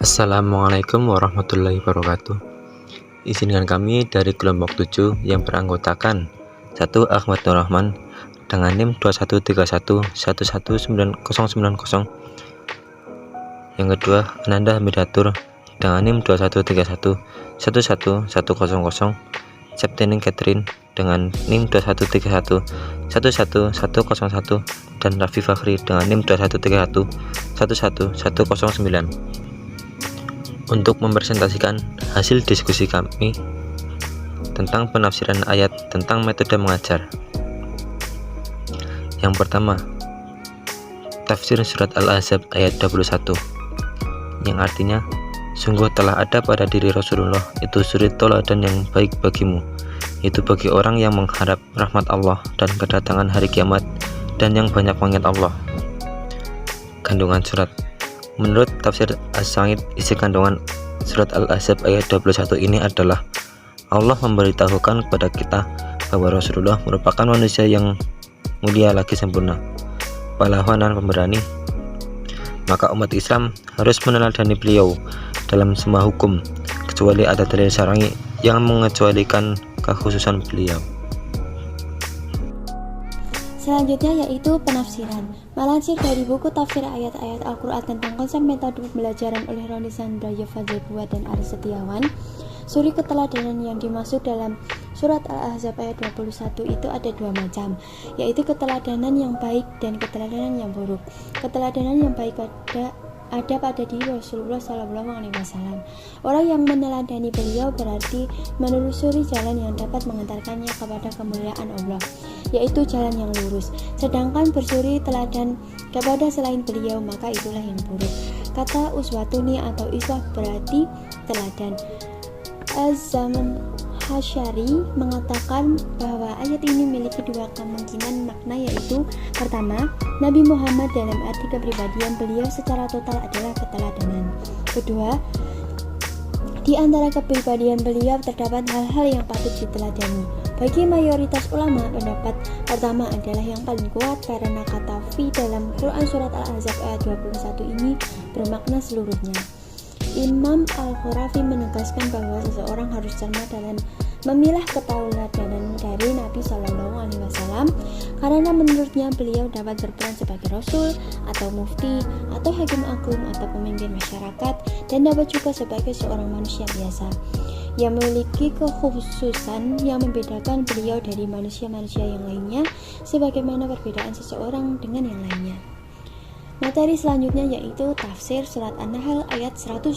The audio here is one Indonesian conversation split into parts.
Assalamualaikum warahmatullahi wabarakatuh. Izinkan kami dari kelompok 7 yang beranggotakan 1. Ahmad Nur Rahman dengan NIM 2131119090. Yang kedua, Ananda Hamidatur dengan NIM 2131111100. Septining Catherine dengan NIM 2131111101 dan Raffi Fakhri dengan NIM 2131111109. Untuk mempresentasikan hasil diskusi kami tentang penafsiran ayat tentang metode mengajar. Yang pertama, tafsir surat Al-Ahzab ayat 21, yang artinya, sungguh telah ada pada diri Rasulullah itu suri teladan yang baik bagimu, itu bagi orang yang mengharap rahmat Allah dan kedatangan hari kiamat dan yang banyak mengingat Allah. Kandungan surat. Menurut tafsir As-Sa'id, isi kandungan surat Al-Ahzab ayat 21 ini adalah Allah memberitahukan kepada kita bahwa Rasulullah merupakan manusia yang mulia lagi sempurna, pahlawan dan pemberani. Maka umat Islam harus meneladani beliau dalam semua hukum, kecuali ada dalil syar'i yang mengecualikan kekhususan beliau. Selanjutnya yaitu penafsiran. Melansir dari buku tafsir ayat-ayat Al-Quran tentang konsep metode pembelajaran oleh Roni Sandraja Fadzebua dan Aris Setiawan, suri keteladanan yang dimaksud dalam surat Al-Ahzab ayat 21 itu ada dua macam, yaitu keteladanan yang baik dan keteladanan yang buruk. Keteladanan yang baik ada pada diri Rasulullah SAW. Orang yang meneladani beliau berarti menelusuri jalan yang dapat mengantarkannya kepada kemuliaan Allah, yaitu jalan yang lurus. Sedangkan bersuri teladan kepada selain beliau, maka itulah yang buruk. Kata uswatuni atau iswah berarti teladan. Az-Zaman Hasyari mengatakan bahwa ayat ini memiliki dua kemungkinan makna, yaitu pertama, Nabi Muhammad dalam arti kepribadian beliau secara total adalah keteladanan. Kedua, di antara kepribadian beliau terdapat hal-hal yang patut diteladani. Bagi mayoritas ulama, pendapat pertama adalah yang paling kuat karena kata fi dalam Quran surat Al-Ahzab ayat 21 ini bermakna seluruhnya. Imam Al-Khurafi menegaskan bahwa seseorang harus cermat dalam memilah keteladanan dari Nabi SAW karena menurutnya beliau dapat berperan sebagai rasul atau mufti atau hakim agung atau pemimpin masyarakat, dan dapat juga sebagai seorang manusia biasa yang memiliki kekhususan yang membedakan beliau dari manusia-manusia yang lainnya, sebagaimana perbedaan seseorang dengan yang lainnya. Materi selanjutnya yaitu tafsir surat An-Nahl ayat 125,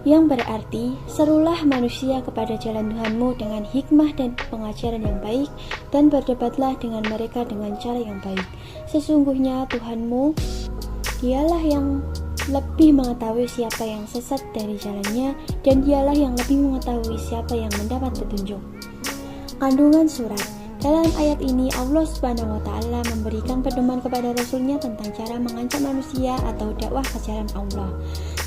yang berarti, serulah manusia kepada jalan Tuhanmu dengan hikmah dan pengajaran yang baik, dan berdebatlah dengan mereka dengan cara yang baik. Sesungguhnya Tuhanmu, dialah yang lebih mengetahui siapa yang sesat dari jalannya, dan dialah yang lebih mengetahui siapa yang mendapat petunjuk. Kandungan surat. Dalam ayat ini Allah Subhanahu wa Ta'ala memberikan pedoman kepada Rasulnya tentang cara mengajak manusia atau dakwah ke jalan Allah.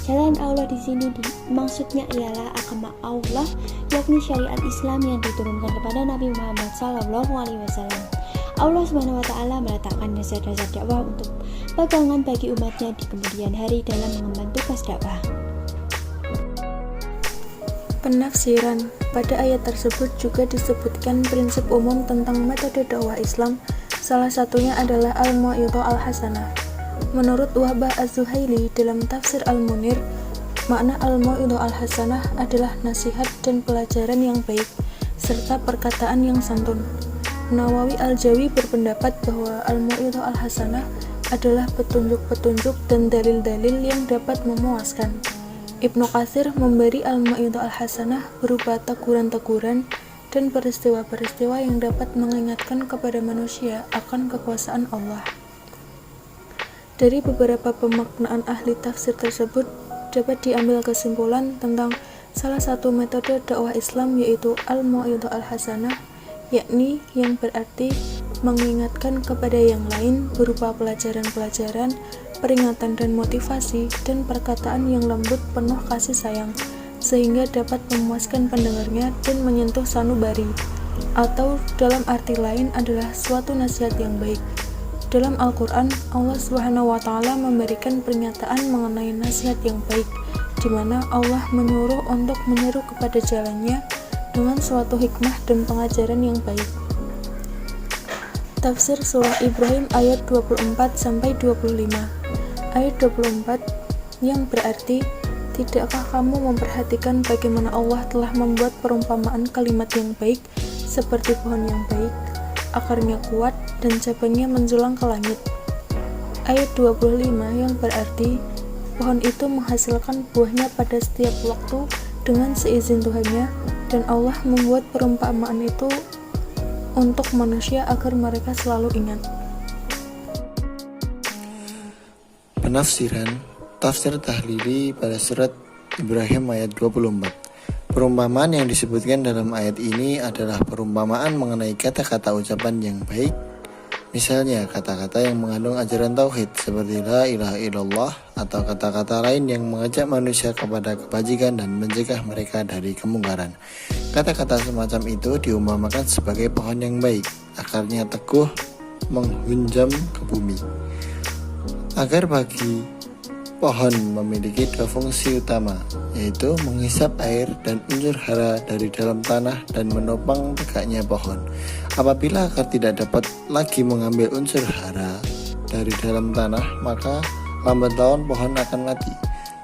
Jalan Allah di sini maksudnya ialah agama Allah, yakni syariat Islam yang diturunkan kepada Nabi Muhammad SAW. Allah Subhanahu wa Ta'ala meletakkan dasar-dasar dakwah untuk pegangan bagi umatnya di kemudian hari dalam mengemban tugas dakwah. Penafsiran. Pada ayat tersebut juga disebutkan prinsip umum tentang metode dakwah Islam, salah satunya adalah al-mau'idhah al-hasanah. Menurut Wahbah Az-Zuhaili dalam tafsir Al-Munir, makna al-mau'idhah al-hasanah adalah nasihat dan pelajaran yang baik, serta perkataan yang santun. Nawawi Al-Jawi berpendapat bahwa al-mau'idhah al-hasanah adalah petunjuk-petunjuk dan dalil-dalil yang dapat memuaskan. Ibnu Katsir memberi al-mau'idhah al-hasanah berupa teguran-teguran dan peristiwa-peristiwa yang dapat mengingatkan kepada manusia akan kekuasaan Allah. Dari beberapa pemaknaan ahli tafsir tersebut dapat diambil kesimpulan tentang salah satu metode dakwah Islam, yaitu al-mau'idhah al-hasanah, yakni yang berarti mengingatkan kepada yang lain berupa pelajaran-pelajaran, peringatan dan motivasi, dan perkataan yang lembut penuh kasih sayang, sehingga dapat memuaskan pendengarnya dan menyentuh sanubari, atau dalam arti lain adalah suatu nasihat yang baik. Dalam Al-Quran, Allah SWT memberikan pernyataan mengenai nasihat yang baik, di mana Allah menyuruh untuk menyeru kepada jalannya dengan suatu hikmah dan pengajaran yang baik. Tafsir Surah Ibrahim ayat 24-25. Ayat 24 yang berarti, tidakkah kamu memperhatikan bagaimana Allah telah membuat perumpamaan kalimat yang baik seperti pohon yang baik, akarnya kuat dan cabangnya menjulang ke langit. Ayat 25 yang berarti pohon itu menghasilkan buahnya pada setiap waktu dengan seizin Tuhannya, dan Allah membuat perumpamaan itu untuk manusia agar mereka selalu ingat. Penafsiran Tafsir Tahlili pada surat Ibrahim ayat 24. Perumpamaan yang disebutkan dalam ayat ini adalah perumpamaan mengenai kata-kata ucapan yang baik. Misalnya kata-kata yang mengandung ajaran tauhid seperti la ilaha illallah, atau kata-kata lain yang mengajak manusia kepada kebajikan dan mencegah mereka dari kemungkaran. Kata-kata semacam itu diumpamakan sebagai pohon yang baik, akarnya teguh menghunjam ke bumi. Agar bagi pohon memiliki dua fungsi utama, yaitu menghisap air dan unsur hara dari dalam tanah dan menopang tegaknya pohon. Apabila akar tidak dapat lagi mengambil unsur hara dari dalam tanah, maka lambat laun pohon akan mati.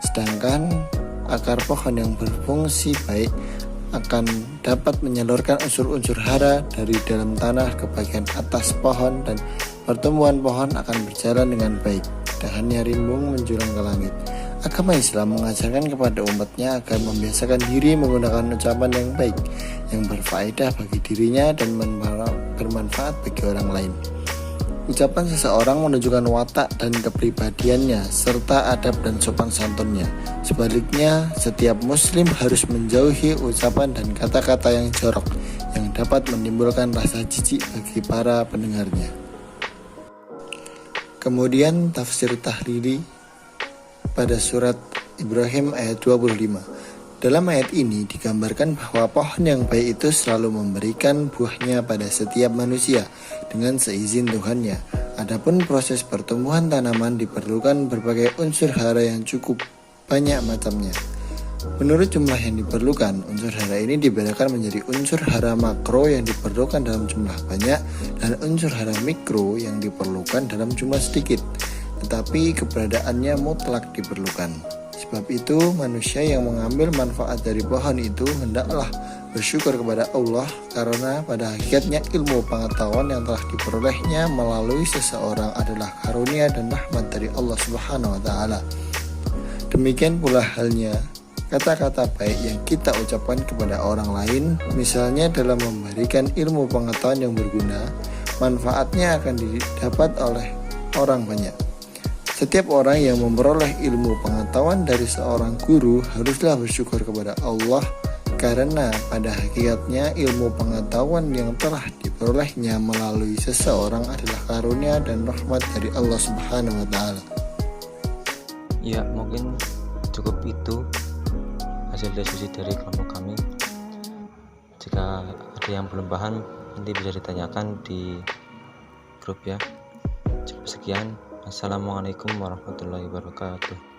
Sedangkan akar pohon yang berfungsi baik akan dapat menyalurkan unsur-unsur hara dari dalam tanah ke bagian atas pohon, dan pertumbuhan pohon akan berjalan dengan baik. Dahannya rimbung menjulang ke langit. Agama Islam mengajarkan kepada umatnya agar membiasakan diri menggunakan ucapan yang baik, yang berfaedah bagi dirinya dan bermanfaat bagi orang lain. Ucapan seseorang menunjukkan watak dan kepribadiannya, serta adab dan sopan santunnya. Sebaliknya, setiap muslim harus menjauhi ucapan dan kata-kata yang jorok, yang dapat menimbulkan rasa jijik bagi para pendengarnya. Kemudian tafsir tahlili pada surat Ibrahim ayat 25. Dalam ayat ini digambarkan bahwa pohon yang baik itu selalu memberikan buahnya pada setiap manusia dengan seizin Tuhannya. Adapun proses pertumbuhan tanaman diperlukan berbagai unsur hara yang cukup banyak macamnya. Menurut jumlah yang diperlukan, unsur hara ini dibedakan menjadi unsur hara makro yang diperlukan dalam jumlah banyak dan unsur hara mikro yang diperlukan dalam jumlah sedikit, tetapi keberadaannya mutlak diperlukan. Sebab itu, manusia yang mengambil manfaat dari pohon itu hendaklah bersyukur kepada Allah, karena pada hakikatnya ilmu pengetahuan yang telah diperolehnya melalui seseorang adalah karunia dan rahmat dari Allah Subhanahu wa Ta'ala. Demikian pula halnya kata-kata baik yang kita ucapkan kepada orang lain, misalnya dalam memberikan ilmu pengetahuan yang berguna, manfaatnya akan didapat oleh orang banyak. Setiap orang yang memperoleh ilmu pengetahuan dari seorang guru haruslah bersyukur kepada Allah, karena pada hakikatnya ilmu pengetahuan yang telah diperolehnya melalui seseorang adalah karunia dan rahmat dari Allah Subhanahu wa Ta'ala. Ya, mungkin cukup itu hasil diskusi dari kelompok kami. Jika ada yang belum paham, nanti bisa ditanyakan di grup ya. Cukup sekian. Assalamualaikum warahmatullahi wabarakatuh.